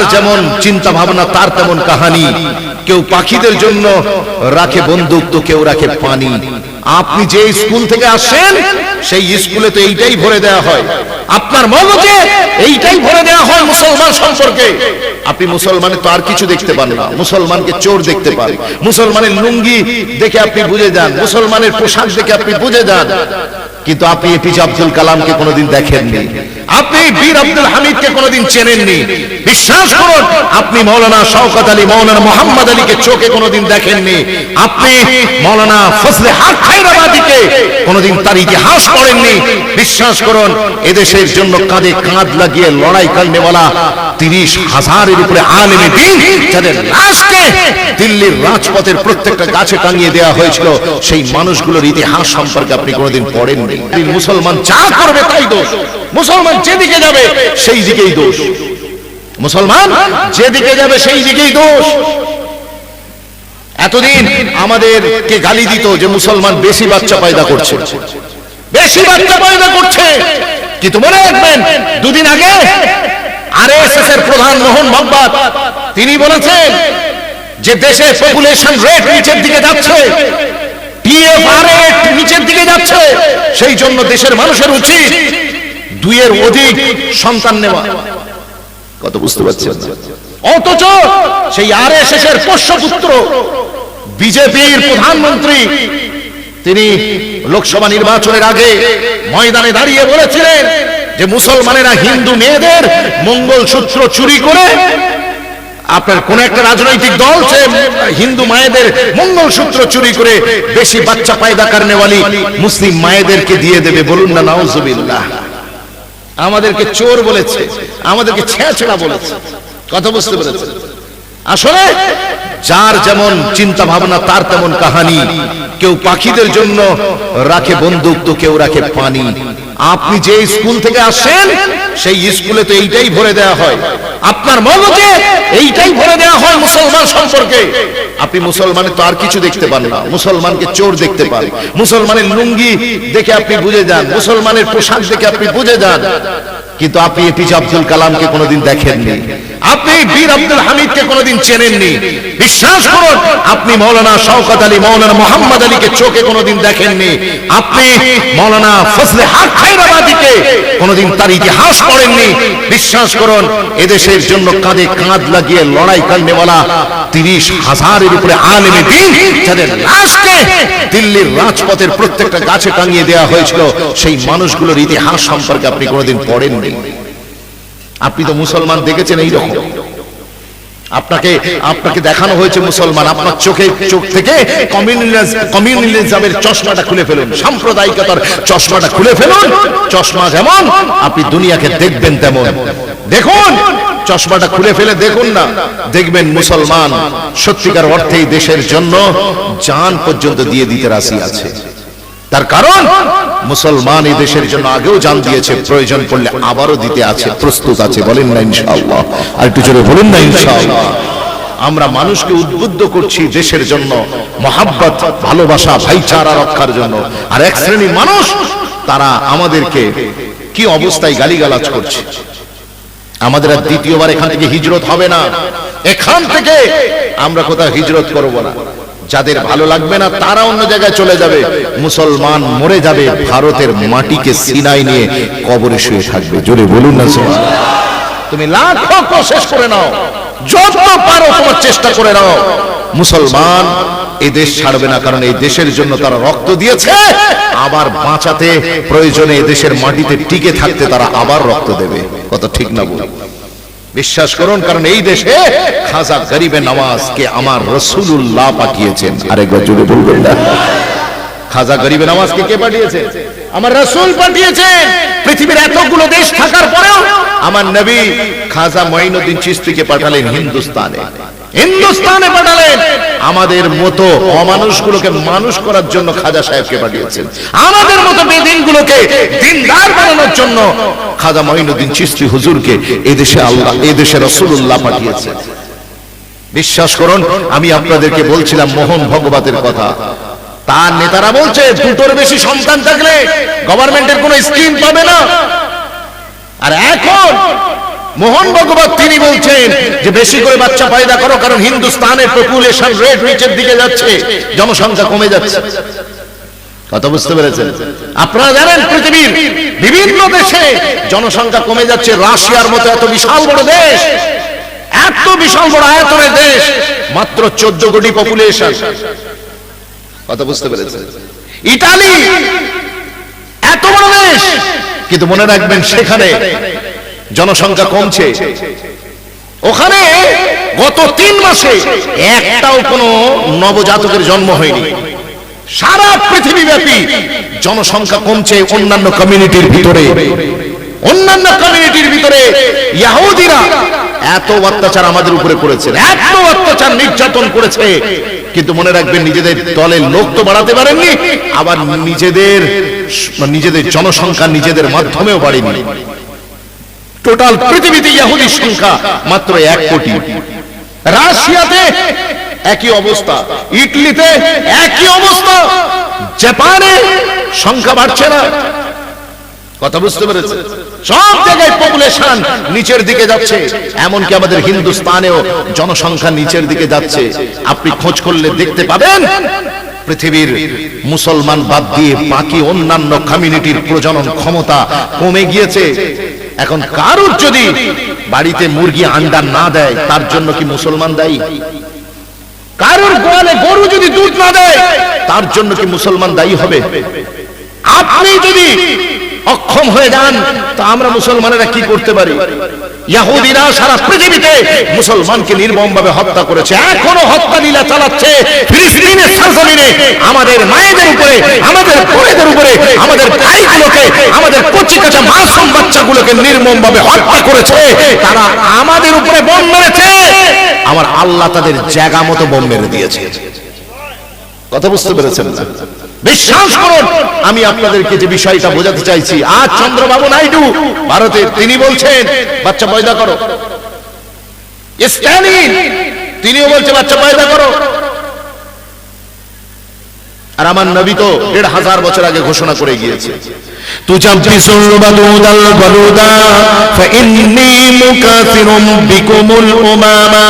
যার যেমন চিন্তা ভাবনা তার তেমন কাহানি। কেউ পাখিদের জন্য রাখে বন্দুক তো কেউ রাখে পানি। আপনি যে স্কুল থেকে আসেন সেই স্কুলে তো এইটাই ভরে দেওয়া হয়, আপনার মগজে এইটাই ভরে দেওয়া হয় মুসলমান সম্পর্কে। আপনি মুসলমানের তো আর কিছু দেখতে পান না, মুসলমানকে চোর দেখতে পান, মুসলমানের লুঙ্গি দেখে আপনি বুঝে যান, মুসলমানের পোশাক দেখে আপনি বুঝে যান। কিন্তু আপনি এপিজে আব্দুল কালামকে কোনোদিন দেখেননি, আপনি বীর আব্দুল হামিদকে কোনোদিন চেনেননি। বিশ্বাস করুন, আপনি মৌলানা শওকত আলী, মৌলানা মোহাম্মদ আলীকে চোখে কোনোদিন দেখেননি, আপনি মৌলানা ফজলে হক খায়রাবাদীকে কোনোদিন তার ইতিহাস পড়েননি। বিশ্বাস করুন, এদেশের জন্য কাঁধে কাঁধ লাগিয়ে লড়াই করনেওয়ালা 30,000-এর উপরে আলেমে দ্বীন যাদের লাশকে দিল্লির রাজপথের প্রত্যেকটা গাছে টাঙিয়ে দেওয়া হয়েছিল, সেই মানুষগুলোর ইতিহাস সম্পর্কে আপনি কোনোদিন পড়েননি। মুসলমান যা করবে তাই দোষ, মুসলমান যেদিকে যাবে সেই দিকেই দোষ, মুসলমান যেদিকে যাবে সেই দিকেই দোষ। এতদিন আমাদেরকে গালি দিত যে মুসলমান বেশি বাচ্চা পয়দা করছে, বেশি বাচ্চা পয়দা করছে। কিন্তু মনে রাখবেন, দুদিন আগে আরএসএস এর প্রধান মোহন ভাগবত তিনি বলেছেন যে দেশের পপুলেশন রেট নিচের দিকে যাচ্ছে, টিএফআর রেট নিচের দিকে যাচ্ছে, সেই জন্য দেশের মানুষের উচিত 2-এর অধিক সন্তান নেওয়া। কত বুঝতে পারছেন? অথচ সেই আরএসএস এর পোষ্যপুত্র বিজেপির প্রধানমন্ত্রী তিনি লোকসভা নির্বাচনের আগে ময়দানে দাঁড়িয়ে বলেছিলেন যে মুসলমানেরা হিন্দু মেয়েদের মঙ্গলসূত্র চুরি করে, আপনার কোন একটা রাজনৈতিক দল সে হিন্দু মায়েদের মঙ্গলসূত্র চুরি করে বেশি বাচ্চা পয়দা করনেওয়ালি মুসলিম মায়েদেরকে দিয়ে দেবে। বলুন না নাউজুবিল্লাহ। আমাদেরকে চোর বলেছে, আমাদেরকে ছেঁচড়া বলেছে। কথা বুঝতে পেরেছে? আসলে যার যেমন চিন্তা ভাবনা তার তেমন কাহানি। কেউ পাখিদের জন্য রাখে বন্দুক তো কেউ রাখে পানি। আপনি যে স্কুল থেকে আসেন সেই স্কুলে তো এইটাই ভরে দেওয়া হয়, আপনার মগজে এইটাই ভরে দেওয়া হয় মুসলমান সম্পর্কে। আপনি মুসলমানের তো আর কিছু দেখতে পান না, মুসলমানকে চোর দেখতে পান, মুসলমানের লুঙ্গি দেখে আপনি বুঝে যান, মুসলমানের পোশাক দেখে আপনি বুঝে যান। কিন্তু আপনি এপিজে আব্দুল কালামকে কোনোদিন দেখেননি, আপনি বীর আব্দুল হামিদকে কোনোদিন চেনেননি। বিশ্বাস করুন, আপনি মৌলানা শওকত আলী, মৌলানা মোহাম্মদ আলীকে চোখে কোনোদিন দেখেননি, আপনি মৌলানা ফজলে হক খায়রাবাদীকে কোনোদিন তার ইতিহাস পড়েননি। বিশ্বাস করুন, এদেশের জন্য কাঁধে কাঁধ লাগিয়ে লড়াই করনেওয়ালা 30,000-এর উপরে আলেমে দ্বীন যাদের লাশকে দিল্লির রাজপথের প্রত্যেকটা গাছে টাঙিয়ে দেওয়া হয়েছিল, সেই মানুষগুলোর ইতিহাস সম্পর্কে আপনি কোনোদিন পড়েননি। আপনি তো মুসলমান দেখেছেন এইরকম, আপনাকে দেখানো হয়েছে মুসলমান, আপনার চোখ থেকে কমিউনিজমের চশমাটা খুলে ফেলুন, সাম্প্রদায়িকতার চশমাটা খুলে ফেলুন। চশমা যেমন আপনি দুনিয়াকে দেখবেন তেমন। দেখুন, চশমাটা খুলে ফেলে দেখুন না, দেখবেন মুসলমান সত্যিকার অর্থেই দেশের জন্য জান পর্যন্ত দিয়ে দিতে রাজি আছে। তার কারণ মুসলমান এই দেশের জন্য আগেও জান দিয়েছে, প্রয়োজন পড়লে আবারও দিতে আছে, প্রস্তুত আছে। বলেন না ইনশাআল্লাহ? আর একটু জোরে বলুন না ইনশাআল্লাহ? আমরা মানুষকে উদ্বুদ্ধ করছি দেশের জন্য, মহাব্বত, ভালোবাসা, ভাইচারা রক্ষার জন্য। আর এক শ্রেণীর মানুষ তারা আমাদেরকে কি অবস্থায় গালিগালাজ করছে। আমাদের আর দ্বিতীয়বার এখান থেকে হিজরত হবে না, এখান থেকে আমরা কোথাও হিজরত করব না। যাদের ভালো লাগবে না তারা অন্য জায়গায় চলে যাবে। মুসলমান মরে যাবে, ভারতের মাটিকে সিনাই নিয়ে কবরে শুয়ে থাকবে। জোরে বলুন না? তুমি লাখো কোশিশ করে নাও, যত পারো তোমার চেষ্টা করে নাও, মুসলমান এই দেশ ছাড়বে না। কারণ এই দেশের জন্য তারা রক্ত দিয়েছে, আবার বাঁচাতে প্রয়োজনে এই দেশের মাটিতে টিকে থাকতে তারা আবার রক্ত দেবে। কত ঠিক না বল? বিশ্বাস করুন, কারণ এই দেশে খাজা গরিবে নওয়াজকে আমার রাসূলুল্লাহ পাঠিয়েছেন। আরেকবার জোরে বলবেন না? খাজা গরিবে নওয়াজকে কে পাঠিয়েছেন? আমার রাসূল পাঠিয়েছেন। পৃথিবীর এতগুলো দেশ থাকার পরেও আমার নবী খাজা মঈনুদ্দিন চিশতিকে পাঠালেন হিন্দুস্তানে পাঠালেন। আমাদের মতো অমানুষগুলোকে মানুষ করার জন্য খাজা সাহেবকে পাঠিয়েছেন। আমাদের মতো বেদিনগুলোকে দিনদার বানানোর জন্য খাজা মঈনুদ্দিন চিশতি হুজুরকে এদেশে আল্লাহ, এদেশে রাসূলুল্লাহ পাঠিয়েছেন। বিশ্বাস করুন, আমি আপনাদেরকে বলছিলাম মোহন ভগবতের কথা। তার নেতারা বলছে 2টোর বেশি সন্তান থাকলে গভর্নমেন্টের কোনো স্কিম পাবে না। আর এখন মোহন ভগবত তিনি বলছেন যে বেশি করে বাচ্চা পয়দা করো, কারণ হিন্দুস্তানের পপুলেশন রেট নিচের দিকে যাচ্ছে, জনসংখ্যা কমে যাচ্ছে। কথা বুঝতে পেরেছেন? আপনারা জানেন পৃথিবীর বিভিন্ন দেশে জনসংখ্যা কমে যাচ্ছে। রাশিয়ার মতো এত বিশাল বড় দেশ, এত বিশাল বড় আয়তনের দেশ, মাত্র 14 কোটি পপুলেশন। কথা বুঝতে পেরেছেন? ইতালি এত বড় দেশ, কিন্তু মনে রাখবেন সেখানে জনসংখ্যা কমছে। ওখানে গত 3 মাসে একটাও কোনো নবজাতকের জন্ম হয়নি। সারা পৃথিবীব্যাপী জনসংখ্যা কমছে। অন্যান্য কমিউনিটির ভিতরে ইহুদিরা এত অত্যাচার আমাদের উপরে করেছে, এত অত্যাচার নির্যাতন করেছে, কিন্তু মনে রাখবেন নিজেদের দলের লোক তো বাড়াতে পারেননি, আবার নিজেদের জনসংখ্যা নিজেদের মাধ্যমেও বাড়েনি। টোটাল পৃথিবীতে ইহুদির সংখ্যা মাত্র 1 কোটি। রাশিয়াতে একই অবস্থা, ইটালিতে একই অবস্থা, জাপানে সংখ্যা বাড়ছে না। কথা বুঝতে পেরেছে? সব জায়গায় পপুলেশন নিচের দিকে যাচ্ছে, এমনকি আমাদের হিন্দুস্তানেও জনসংখ্যা নিচের দিকে যাচ্ছে। আপনি খোঁজ করলে দেখতে পাবেন পৃথিবীর মুসলমান বাদ দিয়ে বাকি অন্যান্য কমিউনিটির প্রজনন ক্ষমতা কমে গিয়েছে। এখন কারোর যদি বাড়িতে মুরগি আন্ডা না দেয়, তার জন্য কি মুসলমান দায়ী? কারোর গোয়ালে গরু যদি দুধ না দেয়, তার জন্য কি মুসলমান দায়ী হবে? আপনি যদি অক্ষম হয়ে যান, তা আমরা মুসলমানেরা কি করতে পারি? ইহুদিরা সারা পৃথিবীতে মুসলমানকে নির্মমভাবে হত্যা করেছে, এখনো হত্যা লীলা চালাচ্ছে। ফিলিস্তিনের সরজমিনে আমাদের মায়েদের উপরে, আমাদের বোনেদের উপরে, আমাদের ভাইগুলোকে, আমাদের কচিকাঁচা মাসুম বাচ্চাগুলোকে নির্মমভাবে হত্যা করেছে। তারা আমাদের উপরে বোম মেরেছে, আমার আল্লাহ তাদের জায়গা মতো বোম মেরে দিয়েছে। কথা বুঝতে পেরেছেন না? বিশ্বাস করুন, আমি আপনাদেরকে যে বিষয়টা বোঝাতে চাইছি, আজ চন্দ্রবাবু নাইডু ভারতের, তিনি বলছেন বাচ্চা পয়দা করো। স্ট্যালিন তিনিও বলছে বাচ্চা পয়দা করো। আর আমার নবী তো 1500 বছর আগে ঘোষণা করে গিয়েছে, তুজাব্বিসুল বাদুদাল বাদুদা ফাইন্নী মুকাসিরুম বিকুমুল উমামা।